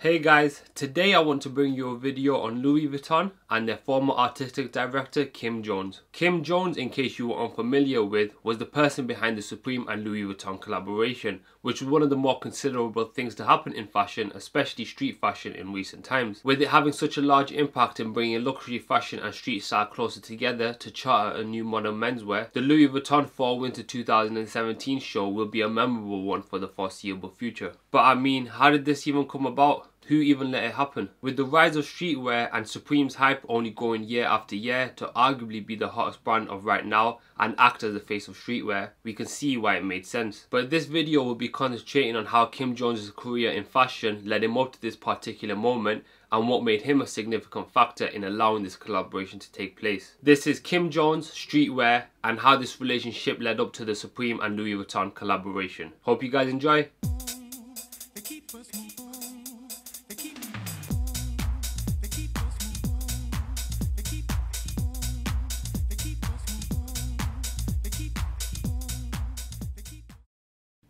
Hey guys, today I want to bring you a video on Louis Vuitton and their former artistic director Kim Jones. Kim Jones, in case you were unfamiliar with, was the person behind the Supreme and Louis Vuitton collaboration, which was one of the more considerable things to happen in fashion, especially street fashion in recent times. With it having such a large impact in bringing luxury fashion and street style closer together to chart a new modern menswear, the Louis Vuitton Fall Winter 2017 show will be a memorable one for the foreseeable future. But I mean, how did this even come about? Who even let it happen? With the rise of streetwear and Supreme's hype only growing year after year to arguably be the hottest brand of right now and act as the face of streetwear, we can see why it made sense. But this video will be concentrating on how Kim Jones' career in fashion led him up to this particular moment and what made him a significant factor in allowing this collaboration to take place. This is Kim Jones, streetwear, and how this relationship led up to the Supreme and Louis Vuitton collaboration. Hope you guys enjoy.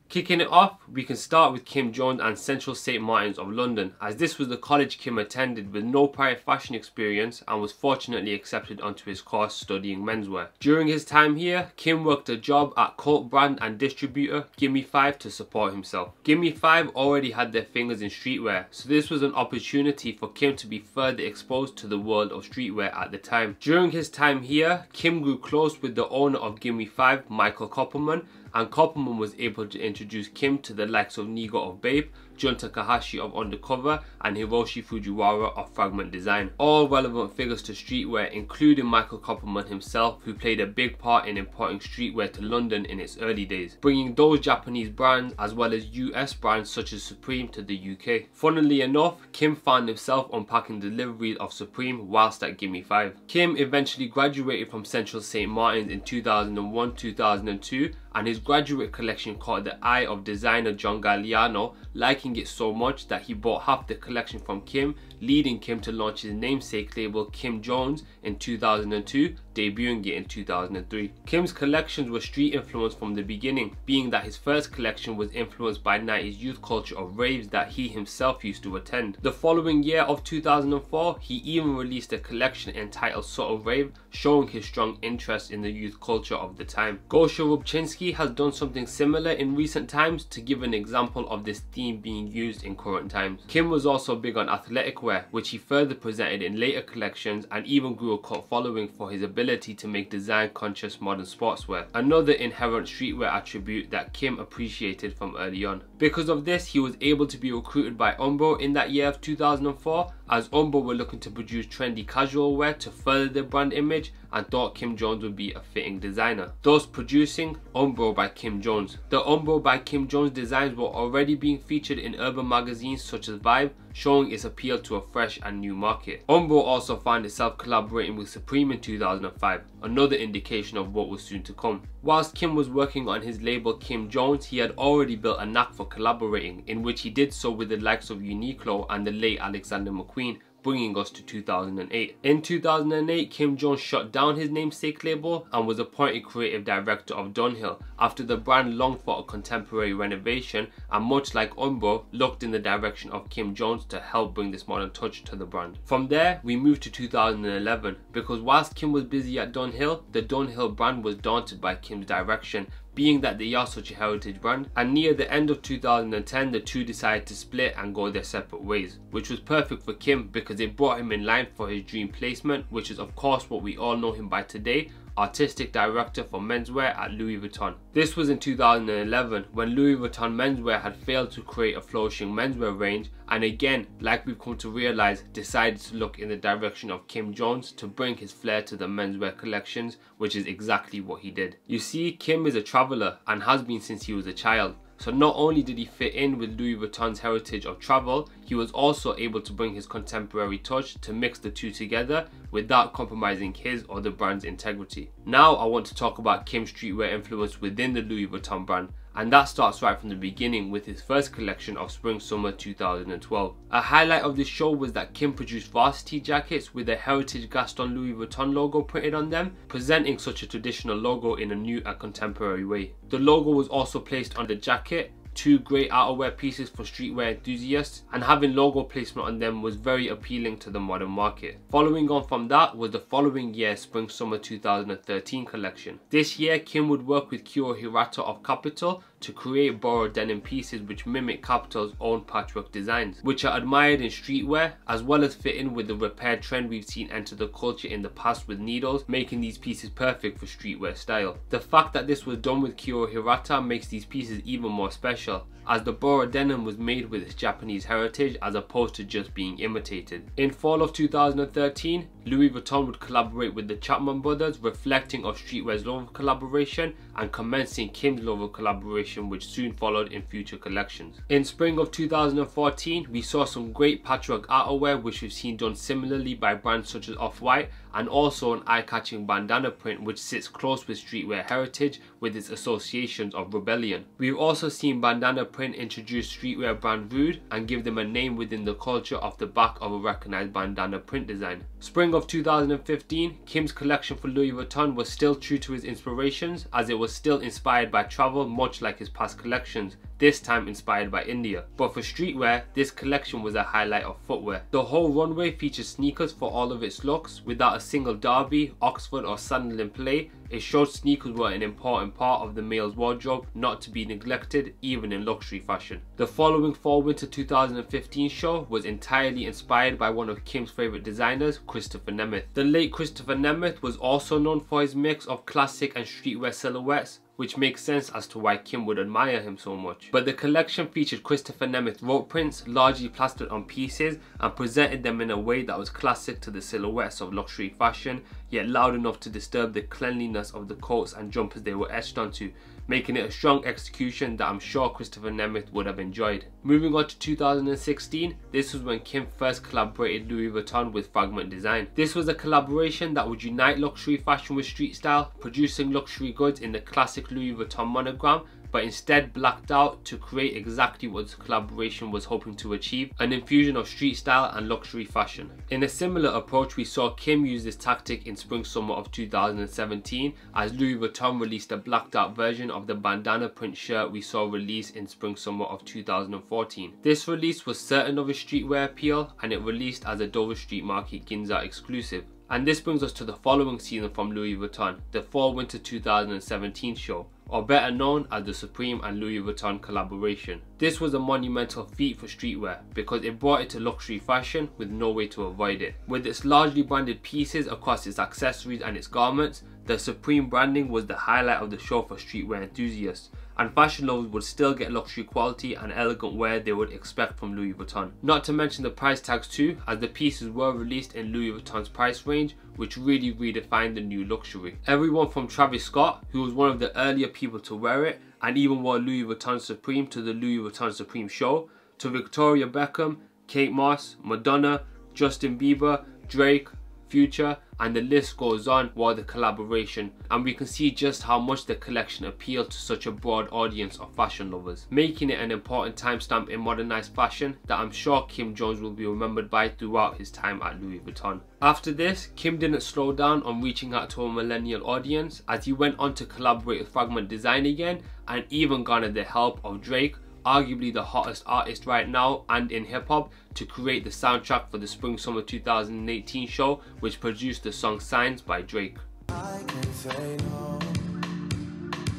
Kicking it off, we can start with Kim Jones and Central St. Martin's of London, as this was the college Kim attended with no prior fashion experience and was fortunately accepted onto his course studying menswear. During his time here, Kim worked a job at cult brand and distributor Gimme 5 to support himself. Gimme 5 already had their fingers in streetwear, so this was an opportunity for Kim to be further exposed to the world of streetwear at the time. During his time here, Kim grew close with the owner of Gimme 5, Michael Koppelman, and Koppelman was able to introduce Kim to the likes of Nigo of Bape, Jun Takahashi of Undercover, and Hiroshi Fujiwara of Fragment Design. All relevant figures to streetwear, including Michael Koppelman himself, who played a big part in importing streetwear to London in its early days, bringing those Japanese brands as well as US brands such as Supreme to the UK. Funnily enough, Kim found himself unpacking deliveries of Supreme whilst at Gimme 5. Kim eventually graduated from Central St. Martin's in 2001-2002, and his graduate collection caught the eye of designer John Galliano, liking it so much that he bought half the collection from Kim, leading Kim to launch his namesake label Kim Jones in 2002, debuting it in 2003. Kim's collections were street influenced from the beginning, being that his first collection was influenced by 90s youth culture of raves that he himself used to attend. The following year of 2004, he even released a collection entitled Subtle Rave, showing his strong interest in the youth culture of the time. Gosha Rubchinsky has done something similar in recent times to give an example of this theme being used in current times. Kim was also big on athletic wear, which he further presented in later collections, and even grew a cult following for his ability to make design-conscious modern sportswear, another inherent streetwear attribute that Kim appreciated from early on. Because of this, he was able to be recruited by Umbro in that year of 2004, as Umbro were looking to produce trendy casual wear to further their brand image and thought Kim Jones would be a fitting designer, thus producing Umbro by Kim Jones. The Umbro by Kim Jones designs were already being featured in urban magazines such as Vibe, showing its appeal to a fresh and new market. Umbro also found itself collaborating with Supreme in 2005, another indication of what was soon to come. Whilst Kim was working on his label Kim Jones, he had already built a knack for collaborating, in which he did so with the likes of Uniqlo and the late Alexander McQueen, bringing us to 2008. In 2008, Kim Jones shut down his namesake label and was appointed creative director of Dunhill after the brand longed for a contemporary renovation, and much like Umbro, looked in the direction of Kim Jones to help bring this modern touch to the brand. From there, we moved to 2011, because whilst Kim was busy at Dunhill, the Dunhill brand was daunted by Kim's direction, being that they are such a heritage brand, and near the end of 2010 the two decided to split and go their separate ways, which was perfect for Kim because it brought him in line for his dream placement, which is of course what we all know him by today, artistic director for menswear at Louis Vuitton. This was in 2011 when Louis Vuitton menswear had failed to create a flourishing menswear range, and again, like we've come to realize, decided to look in the direction of Kim Jones to bring his flair to the menswear collections, which is exactly what he did. You see, Kim is a traveller and has been since he was a child. So not only did he fit in with Louis Vuitton's heritage of travel, he was also able to bring his contemporary touch to mix the two together without compromising his or the brand's integrity. Now I want to talk about Kim's streetwear influence within the Louis Vuitton brand, and that starts right from the beginning with his first collection of Spring/Summer 2012. A highlight of this show was that Kim produced varsity jackets with a heritage Gaston Louis Vuitton logo printed on them, presenting such a traditional logo in a new and contemporary way. The logo was also placed on the jacket, two great outerwear pieces for streetwear enthusiasts, and having logo placement on them was very appealing to the modern market. Following on from that was the following year's Spring Summer 2013 collection. This year, Kim would work with Kyo Hirata of Capital to create borrowed denim pieces which mimic Capital's own patchwork designs, which are admired in streetwear, as well as fit in with the repaired trend we've seen enter the culture in the past with needles, making these pieces perfect for streetwear style. The fact that this was done with Kyo Hirata makes these pieces even more special, as the borrowed denim was made with its Japanese heritage as opposed to just being imitated. In fall of 2013, Louis Vuitton would collaborate with the Chapman brothers, reflecting of streetwear's love of collaboration and commencing Kim's love of collaboration, which soon followed in future collections. In spring of 2014, we saw some great patchwork outerwear which we've seen done similarly by brands such as Off-White, and also an eye-catching bandana print which sits close with streetwear heritage with its associations of rebellion. We've also seen bandana print introduce streetwear brand Rude and give them a name within the culture off the back of a recognized bandana print design. Spring of 2015, Kim's collection for Louis Vuitton was still true to his inspirations, as it was still inspired by travel much like his past collections, this time inspired by India. But for streetwear, this collection was a highlight of footwear. The whole runway featured sneakers for all of its looks, without a single derby, Oxford or sandal in play. It showed sneakers were an important part of the male's wardrobe, not to be neglected even in luxury fashion. The following fall-winter 2015 show was entirely inspired by one of Kim's favourite designers, Christopher Nemeth. The late Christopher Nemeth was also known for his mix of classic and streetwear silhouettes, which makes sense as to why Kim would admire him so much. But the collection featured Christopher Nemeth rope prints largely plastered on pieces and presented them in a way that was classic to the silhouettes of luxury fashion, yet loud enough to disturb the cleanliness of the coats and jumpers they were etched onto, making it a strong execution that I'm sure Christopher Nemeth would have enjoyed. Moving on to 2016, this was when Kim first collaborated Louis Vuitton with Fragment Design. This was a collaboration that would unite luxury fashion with street style, producing luxury goods in the classic Louis Vuitton monogram, but instead blacked out to create exactly what the collaboration was hoping to achieve, an infusion of street style and luxury fashion. In a similar approach, we saw Kim use this tactic in spring summer of 2017 as Louis Vuitton released a blacked out version of the bandana print shirt we saw released in spring summer of 2014. This release was certain of its streetwear appeal, and it released as a Dover Street Market Ginza exclusive. And this brings us to the following season from Louis Vuitton, the fall winter 2017 show, or better known as the Supreme and Louis Vuitton collaboration. This was a monumental feat for streetwear because it brought it to luxury fashion with no way to avoid it. With its largely branded pieces across its accessories and its garments, the Supreme branding was the highlight of the show for streetwear enthusiasts, and fashion lovers would still get luxury quality and elegant wear they would expect from Louis Vuitton. Not to mention the price tags too, as the pieces were released in Louis Vuitton's price range, which really redefined the new luxury. Everyone from Travis Scott, who was one of the earlier people to wear it and even wore Louis Vuitton Supreme to the Louis Vuitton Supreme show, to Victoria Beckham, Kate Moss, Madonna, Justin Bieber, Drake, Future, and the list goes on, wore the collaboration, and we can see just how much the collection appealed to such a broad audience of fashion lovers, making it an important timestamp in modernized fashion that I'm sure Kim Jones will be remembered by throughout his time at Louis Vuitton. After this, Kim didn't slow down on reaching out to a millennial audience, as he went on to collaborate with Fragment Design again, and even garnered the help of Drake, arguably the hottest artist right now and in hip-hop, to create the soundtrack for the Spring Summer 2018 show, which produced the song Signs by Drake. I can say no.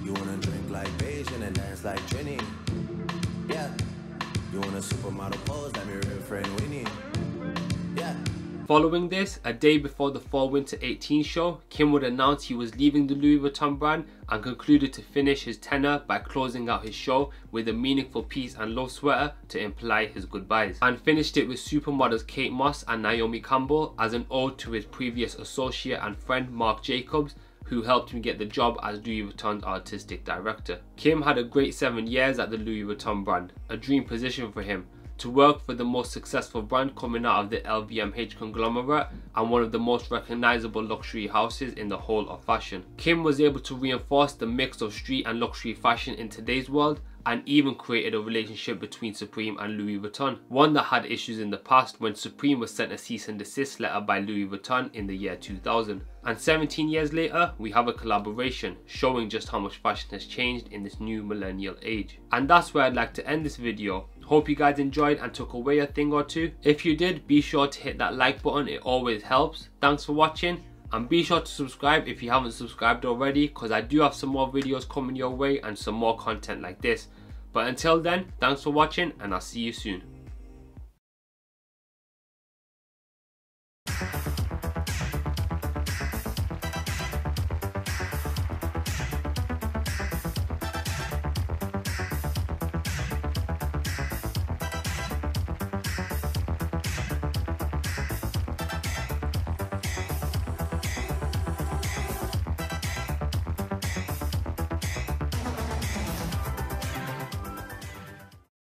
You wanna drink like Beijing and dance like Trini. Yeah. You want a supermodel pose like your real friend Winnie. Yeah. Following this, a day before the Fall Winter 18 show, Kim would announce he was leaving the Louis Vuitton brand and concluded to finish his tenure by closing out his show with a meaningful peace and love sweater to imply his goodbyes, and finished it with supermodels Kate Moss and Naomi Campbell as an ode to his previous associate and friend Marc Jacobs, who helped him get the job as Louis Vuitton's artistic director. Kim had a great 7 years at the Louis Vuitton brand, a dream position for him, to work for the most successful brand coming out of the LVMH conglomerate and one of the most recognizable luxury houses in the whole of fashion. Kim was able to reinforce the mix of street and luxury fashion in today's world, and even created a relationship between Supreme and Louis Vuitton, one that had issues in the past when Supreme was sent a cease and desist letter by Louis Vuitton in the year 2000. And 17 years later, we have a collaboration showing just how much fashion has changed in this new millennial age. And that's where I'd like to end this video. Hope you guys enjoyed and took away a thing or two. If you did, be sure to hit that like button, it always helps. Thanks for watching, and be sure to subscribe if you haven't subscribed already, because I do have some more videos coming your way and some more content like this. But until then, thanks for watching, and I'll see you soon.